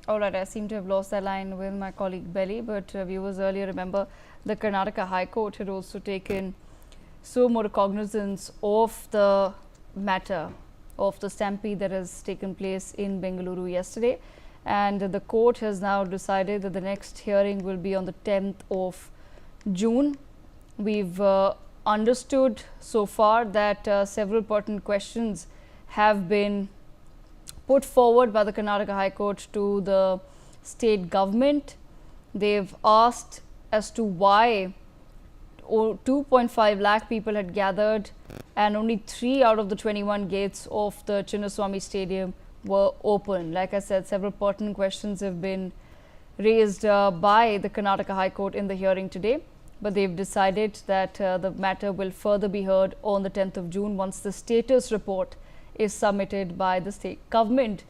All right, I seem to have lost that line with my colleague Belly, but viewers earlier remember the Karnataka High Court had also taken Suo-Moto cognizance of the matter of the stampede that has taken place in Bengaluru yesterday, and the court has now decided that the next hearing will be on the 10th of June. We've understood so far that several pertinent questions have been put forward by the Karnataka High Court to the state government. They've asked as to why 2.5 lakh people had gathered and only 3 out of the 21 gates of the Chinnaswamy Stadium were open. Like I said, several pertinent questions have been raised by the Karnataka High Court in the hearing today, but they've decided that the matter will further be heard on the 10th of June once the status report is submitted by the state government.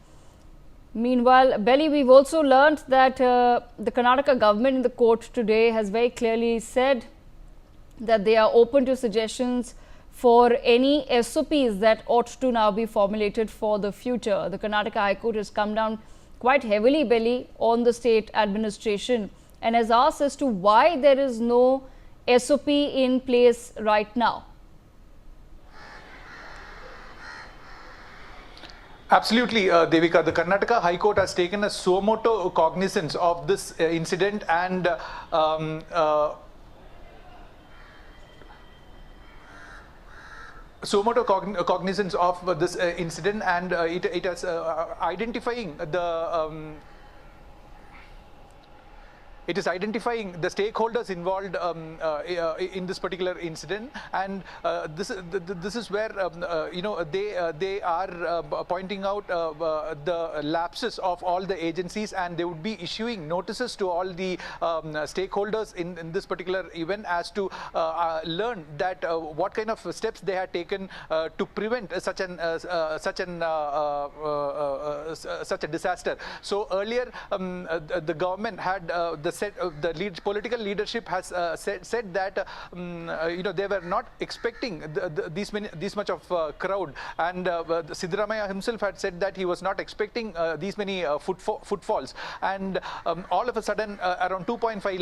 Meanwhile, Belly, we've also learned that the Karnataka government in the court today has very clearly said that they are open to suggestions for any SOPs that ought to now be formulated for the future. The Karnataka High Court has come down quite heavily, Belly, on the state administration and has asked as to why there is no SOP in place right now. Absolutely, Devika. The Karnataka High Court has taken a Suo-Moto cognizance of this incident and Suo-Moto cognizance of this incident, and it has identifying the it is identifying the stakeholders involved in this particular incident, and this is where they are pointing out the lapses of all the agencies, and they would be issuing notices to all the stakeholders in this particular event as to learn that what kind of steps they had taken to prevent such a disaster. So earlier the government had the political leadership has said that they were not expecting this much of crowd, and Siddaramaiah himself had said that he was not expecting these many footfalls, and all of a sudden around 2.5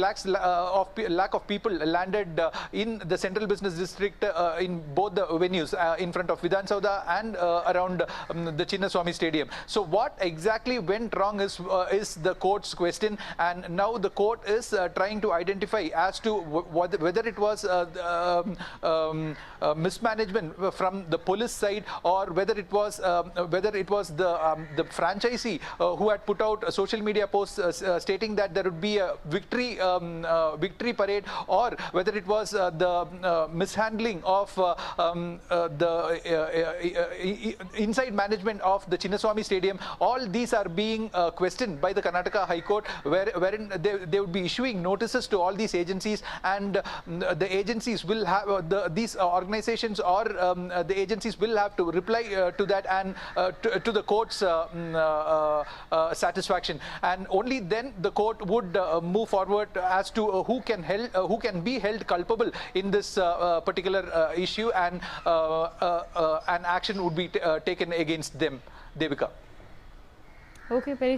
lakh of people landed in the central business district in both the venues in front of Vidhan Saudha and around the Chinnaswamy Stadium. So what exactly went wrong is the court's question, and now the court is trying to identify as to whether it was mismanagement from the police side, or whether it was the franchisee who had put out social media posts stating that there would be a victory parade, or whether it was the mishandling of the inside management of the Chinnaswamy Stadium. All these are being questioned by the Karnataka High Court, wherein they would be issuing notices to all these agencies, and the agencies will have these organizations or the agencies will have to reply to that and to the court's satisfaction, and only then the court would move forward as to who can be held culpable in this particular issue, and an action would be taken against them. Devika. Okay, very